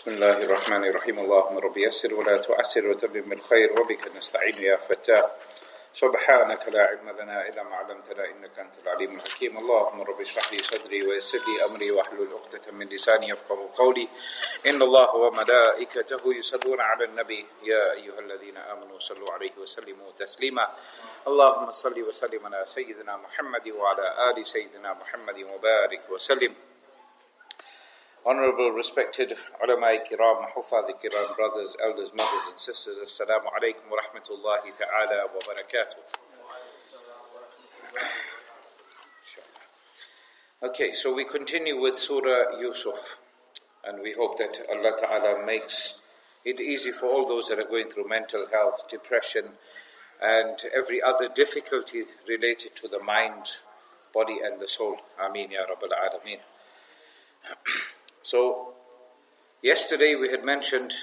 بسم الله الرحمن الرحيم اللهم رب يسر ولا تعسر وتمم بالخير وبك نستعين يا فتاح سبحانك لا علم لنا إلا ما علمتنا إنك أنت العليم الحكيم اللهم رب اشرح لي صدري ويسر لي أمري واحلل عقدة من لساني يفقهوا قولي إن الله وملائكته يصلون على النبي يا أيها الذين آمنوا صلوا عليه وسلموا تسليما اللهم صل وسلم على سيدنا محمد وعلى آل سيدنا محمد وبارك وسلم. Honorable, respected ulama kiram, hufaz kiram, brothers, elders, mothers and sisters, assalamu alaikum wa rahmatullahi ta'ala wa barakatuh. Okay, so we continue with Surah Yusuf, and we hope that Allah Ta'ala makes it easy for all those that are going through mental health, depression, and every other difficulty related to the mind, body and the soul. Ameen ya Rabbal Alameen. So, yesterday we had mentioned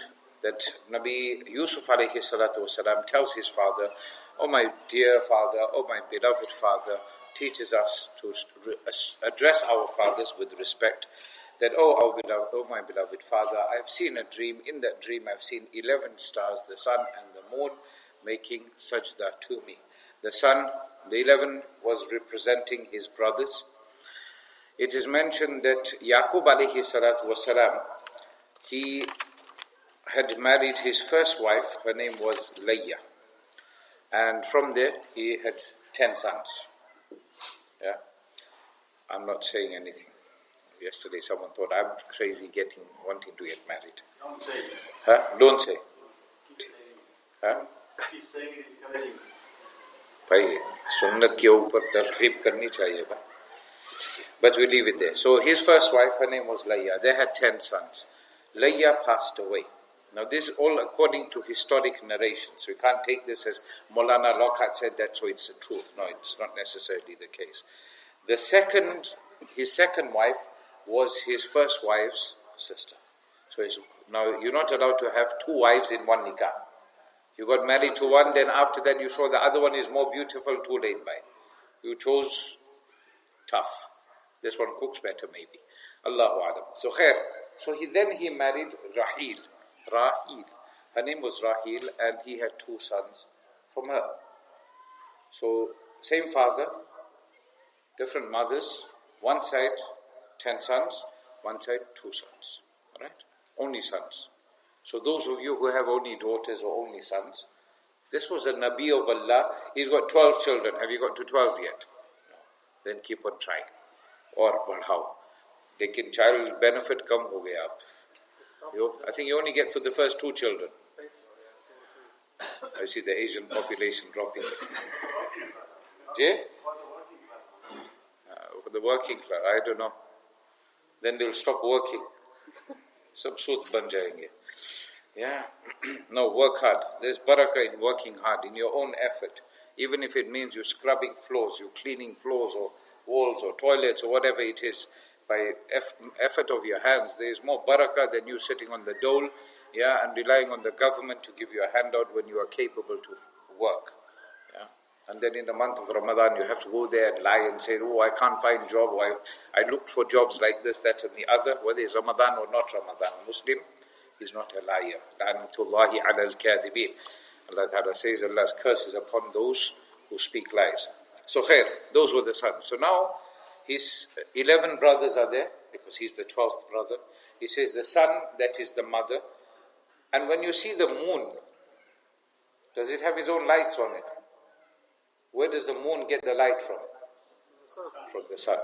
that Nabi Yusuf alayhi salatu wasalam tells his father, "Oh my dear father, oh my beloved father," teaches us to address our fathers with respect. That, oh my beloved father, I have seen a dream. In that dream I have seen 11 stars, the sun and the moon, making sajda to me. The sun, the 11 was representing his brothers. It is mentioned that Yaqub alayhi salatu wasalam, he had married his first wife, her name was Layya. And from there he had 10 sons. Yeah, I'm not saying anything. Yesterday someone thought I'm crazy wanting to get married. Don't say it. Huh? Don't say. Keep saying it. Huh? Keep saying it, encouraging. भाई सुन्नत के ऊपर तरगीब करनी चाहिए भाई. But we leave it there. So his first wife, her name was Layya. They had 10 sons. Layya passed away. Now this is all according to historic narrations. We can't take this as Maulana Lockhart said that, so it's the truth. No, it's not necessarily the case. His second wife was his first wife's sister. So now you're not allowed to have 2 wives in one nikah. You got married to one, then after that you saw the other one is more beautiful, too late by. You chose tough. This one cooks better maybe. Allahu Alam. So khair. So he married Rahil. Her name was Rahil, and he had 2 sons from her. So same father, different mothers, one side 10 sons, one side 2 sons. Alright? Only sons. So those of you who have only daughters or only sons, this was a Nabi of Allah. He's got 12 children. Have you got to 12 yet? No. Then keep on trying. Or how? Lekin child benefit kam ho gaya aap. I think you only get for the first 2 children. I see the Asian population dropping. Jay? For the working class, I don't know. Then they'll stop working. Sab sooth ban jayenge. Yeah. No, work hard. There's barakah in working hard, in your own effort. Even if it means you're scrubbing floors, you're cleaning floors or walls or toilets or whatever it is, by effort of your hands, there is more barakah than you sitting on the dole, and relying on the government to give you a handout when you are capable to work. Yeah. And then in the month of Ramadhaan, you have to go there and lie and say, "Oh, I can't find job. I looked for jobs like this, that and the other," whether it's Ramadan or not Ramadan. Muslim is not a liar. La'natullahi ala al-kadhibeen. Allah Ta'ala says Allah's curse is upon those who speak lies. So khair, those were the sons. So now his 11 brothers are there, because he's the 12th brother. He says the sun, that is the mother. And when you see the moon, does it have its own lights on it? Where does the moon get the light from? From the sun.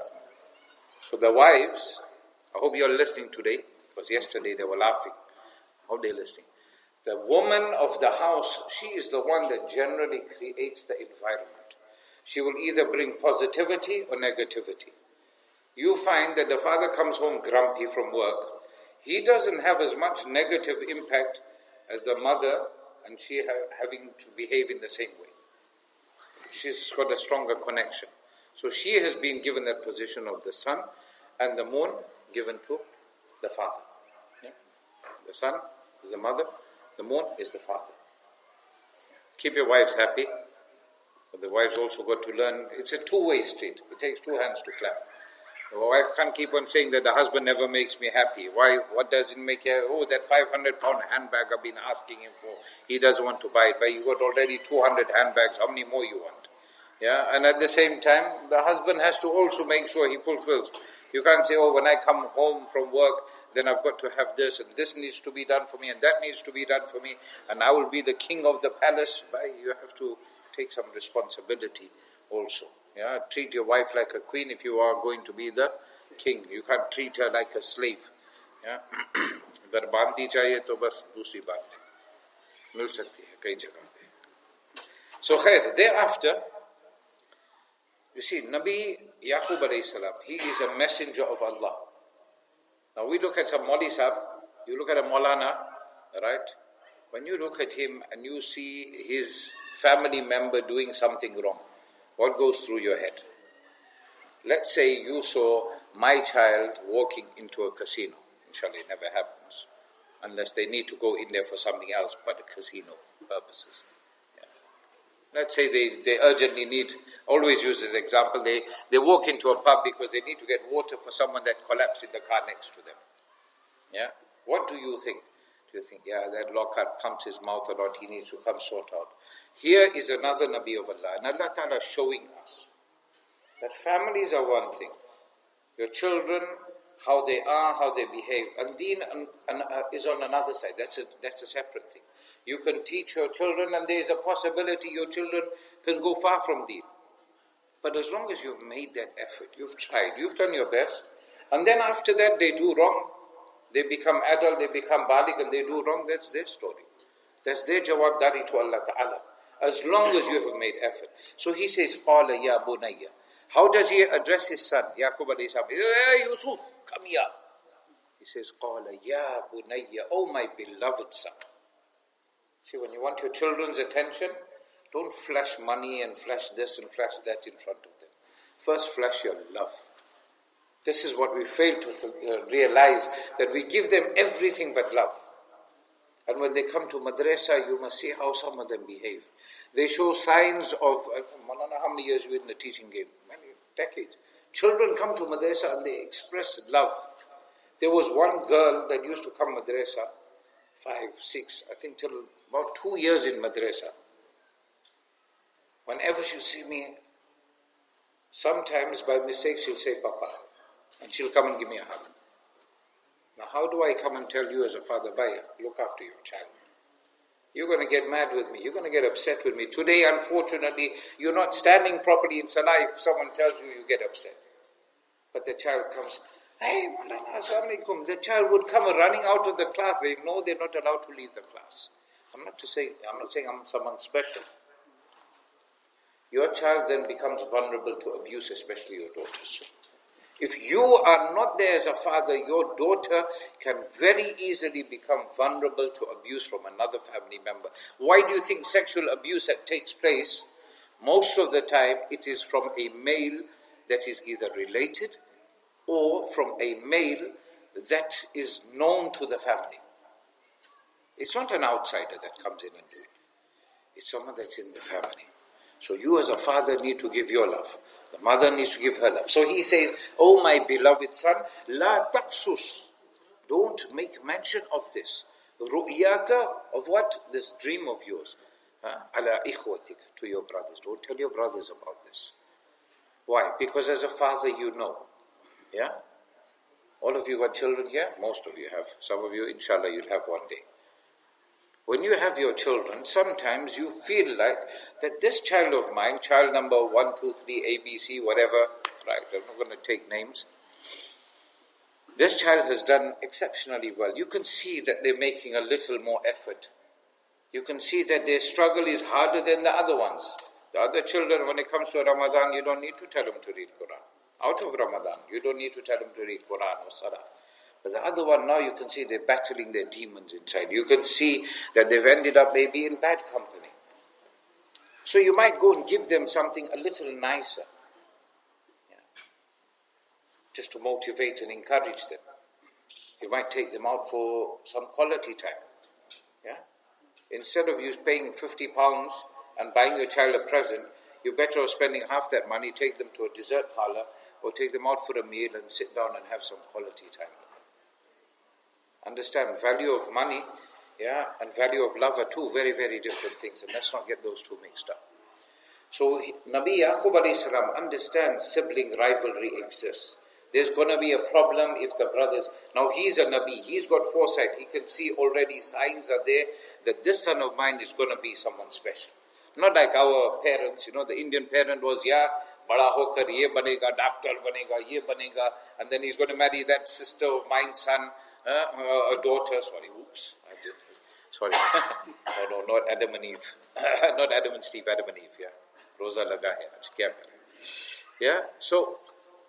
So the wives, I hope you're listening today, because yesterday they were laughing. I hope they're listening. The woman of the house, she is the one that generally creates the environment. She will either bring positivity or negativity. You find that the father comes home grumpy from work. He doesn't have as much negative impact as the mother, and she having to behave in the same way. She's got a stronger connection. So she has been given that position of the sun, and the moon given to the father. Yeah? The sun is the mother, the moon is the father. Keep your wives happy. But the wives also got to learn, it's a 2-way street. It takes 2 hands to clap. The wife can't keep on saying that the husband never makes me happy. Why? What does it make you? Oh, that 500-pound handbag I've been asking him for. He doesn't want to buy it. But you got already 200 handbags. How many more you want? Yeah, and at the same time, the husband has to also make sure he fulfills. You can't say, oh, when I come home from work, then I've got to have this, and this needs to be done for me, and that needs to be done for me, and I will be the king of the palace. But you have to take some responsibility also. Yeah, treat your wife like a queen if you are going to be the king. You can't treat her like a slave. Yeah, अगर बांधी चाहिए तो बस दूसरी बात है, मिल सकती है कई जगह पे. So khair, thereafter, you see, Nabi Yaqub alayhi salam, he is a messenger of Allah. Now we look at some Mauli Sahib, you look at a Maulana, right? When you look at him and you see his family member doing something wrong, what goes through your head? Let's say you saw my child walking into a casino. Inshallah, it never happens. Unless they need to go in there for something else but casino purposes. Let's say they urgently need, always use this example, they walk into a pub because they need to get water for someone that collapsed in the car next to them. Yeah? What do you think? Do you think, yeah, that Lockhart pumps his mouth a lot, he needs to come sort out. Here is another Nabi of Allah, and Allah Ta'ala showing us that families are one thing. Your children, how they are, how they behave, and deen is on another side. That's a separate thing. You can teach your children, and there is a possibility your children can go far from deen. But as long as you've made that effort, you've tried, you've done your best, and then after that they do wrong, they become adult, they become baligh, and they do wrong, that's their story. That's their jawabdari to Allah Ta'ala. As long as you have made effort. So he says, قَالَ يَا بُنَيَّ. How does he address his son? Yaqub alayhi salam. Hey Yusuf, come here. He says, قَالَ يَا بُنَيَّ. Oh my beloved son. See, when you want your children's attention, don't flash money and flash this and flash that in front of them. First, flash your love. This is what we fail to realize, that we give them everything but love. And when they come to madrasa, you must see how some of them behave. They show signs of, Malana, how many years you in the teaching game? Many decades. Children come to madrasa and they express love. There was one girl that used to come madrasa, 5, 6, I think till about 2 years in madrasa. Whenever she'll see me, sometimes by mistake she'll say, Papa. And she'll come and give me a hug. Now how do I come and tell you as a father, Bhai, look after your child? You're going to get mad with me. You're going to get upset with me. Today, unfortunately, you're not standing properly in salah. If someone tells you, you get upset. But the child comes, hey, Maulana, Assalamu alaikum. The child would come running out of the class. They know they're not allowed to leave the class. I'm not saying I'm someone special. Your child then becomes vulnerable to abuse, especially your daughters. If you are not there as a father, your daughter can very easily become vulnerable to abuse from another family member. Why do you think sexual abuse that takes place? Most of the time, it is from a male that is either related or from a male that is known to the family. It's not an outsider that comes in and do it. It's someone that's in the family. So you as a father need to give your love. The mother needs to give her love. So he says, oh my beloved son, la taqsus. Don't make mention of this. Ru'yaka, of what? This dream of yours. Ala ikhwatik, to your brothers. Don't tell your brothers about this. Why? Because as a father you know. Yeah? All of you got children here? Most of you have. Some of you, inshallah, you'll have one day. When you have your children, sometimes you feel like that this child of mine, child number 1, 2, 3, ABC, whatever, right, I'm not going to take names. This child has done exceptionally well. You can see that they're making a little more effort. You can see that their struggle is harder than the other ones. The other children, when it comes to Ramadan, you don't need to tell them to read Quran. Out of Ramadan, you don't need to tell them to read Quran or Salah. But the other one, now you can see they're battling their demons inside. You can see that they've ended up maybe in bad company. So you might go and give them something a little nicer. Yeah. Just to motivate and encourage them. You might take them out for some quality time. Yeah. Instead of you paying £50 and buying your child a present, you're better off spending half that money, take them to a dessert parlor, or take them out for a meal and sit down and have some quality time. Understand, value of money, and value of love are two very, very different things, and let's not get those two mixed up. So Nabi Yaqub alayhi salam understands sibling rivalry exists. There's going to be a problem if the brothers... Now he's a Nabi, he's got foresight, he can see already signs are there that this son of mine is going to be someone special. Not like our parents, the Indian parent was, bada hokar ye banega, doctor banega, ye banega, and then he's going to marry that sister of mine's son, a daughter, I did. Sorry. No, not Adam and Eve. Not Adam and Steve, Adam and Eve, Rosa laga hai, aaj kya kare? So,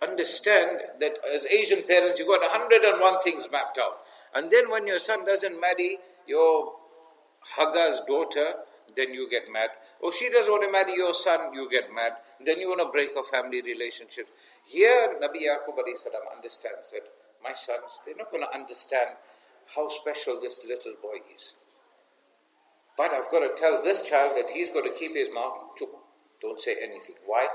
understand that as Asian parents, you got 101 things mapped out. And then when your son doesn't marry your Haga's daughter, then you get mad. Or she doesn't want to marry your son, you get mad. Then you want to break a family relationship. Here, Nabi Yaqub alayhi salam understands that my sons, they're not going to understand how special this little boy is. But I've got to tell this child that he's got to keep his mouth chup. Don't say anything. Why?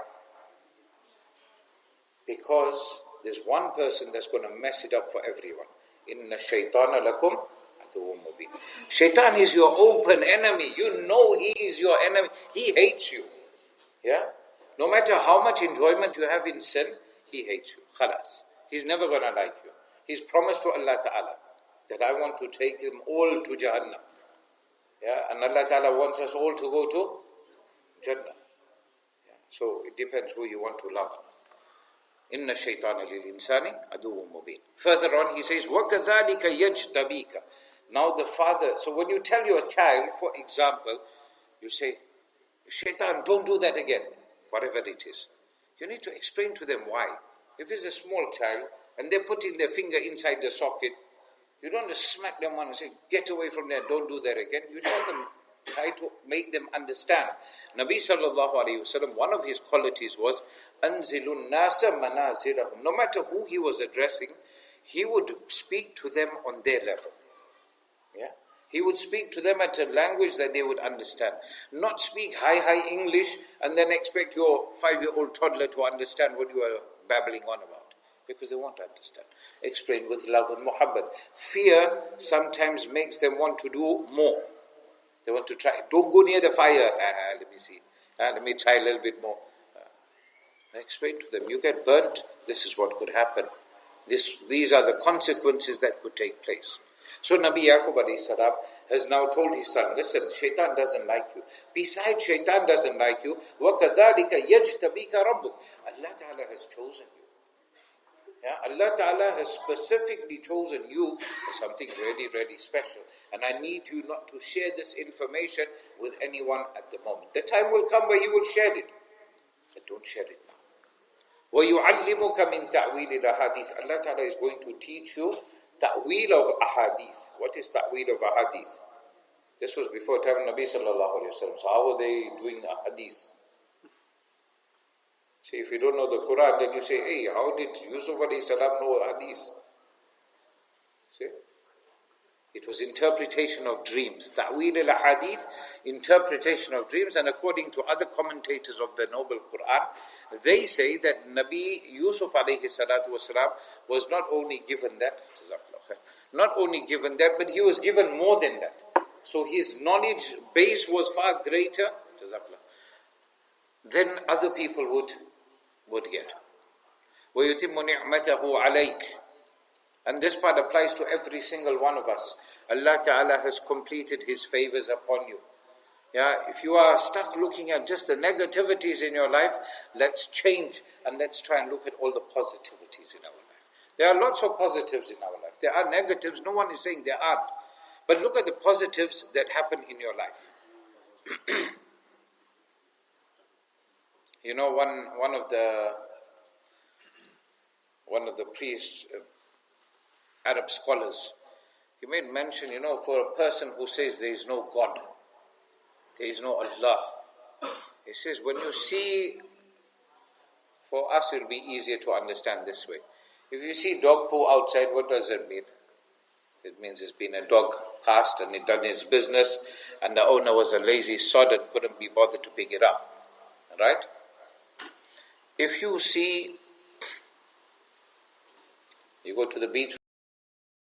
Because there's one person that's going to mess it up for everyone. Inna shaytana lakum aduwwun mubin. Shaitan is your open enemy. You know he is your enemy. He hates you. No matter how much enjoyment you have in sin, he hates you. Khalas. He's never going to like you. He's promised to Allah Ta'ala that I want to take them all to Jahannam. And Allah Ta'ala wants us all to go to Jannah. So it depends who you want to love. Inna shaytana lil insani aduwwun mubin. Further on he says, وَكَذَلِكَ يَجْتَبِيكَ. Now the father, so when you tell your child, for example, you say, Shaitan, don't do that again, whatever it is. You need to explain to them why. If it's a small child and they're putting their finger inside the socket, you don't just smack them on and say, get away from there, don't do that again. You tell them, try to make them understand. Nabi sallallahu alayhi wasallam, one of his qualities was, Anzilun nasa manazirahum. No matter who he was addressing, he would speak to them on their level. He would speak to them at a language that they would understand. Not speak high English and then expect your 5-year-old toddler to understand what you are babbling on about. Because they won't understand. Explain with love and muhabbat. Fear sometimes makes them want to do more. They want to try. Don't go near the fire. Let me see. Let me try a little bit more. Explain to them. You get burnt. This is what could happen. These are the consequences that could take place. So Nabi Yaqub alayhi salam has now told his son, listen, Shaitan doesn't like you. Besides, Shaitan doesn't like you. وَكَذَلِكَ يَجْتَبِيكَ رَبُّكَ. Allah Ta'ala has chosen you. Allah Ta'ala has specifically chosen you for something really, really special. And I need you not to share this information with anyone at the moment. The time will come where you will share it. But don't share it now. وَيُعَلِّمُكَ مِنْ تَعْوِيلِ الْأَحَادِيثِ. Allah Ta'ala is going to teach you ta'weel of ahadith. What is ta'weel of ahadith? This was before time of Nabi sallallahu alayhi wa sallam. So how were they doing ahadith? See, if you don't know the Quran, then you say, hey, how did Yusuf alayhi salam know hadith? See? It was interpretation of dreams. Ta'weel al-ahadith, interpretation of dreams. And according to other commentators of the noble Quran, they say that Nabi Yusuf alayhi salatu wasalam was not only given that, but he was given more than that. So his knowledge base was far greater than other people would get. وَيُتِمُّ نِعْمَتَهُ عَلَيْكَ. And this part applies to every single one of us. Allah Ta'ala has completed His favors upon you. If you are stuck looking at just the negativities in your life, let's change and let's try and look at all the positivities in our life. There are lots of positives in our life. There are negatives, no one is saying there aren't. But look at the positives that happen in your life. You know, one of the priests, Arab scholars, he made mention, for a person who says there is no God, there is no Allah. He says, when you see, for us it will be easier to understand this way. If you see dog poo outside, what does it mean? It means it's been a dog passed and it done its business and the owner was a lazy sod and couldn't be bothered to pick it up. Right? If you see You go to the beach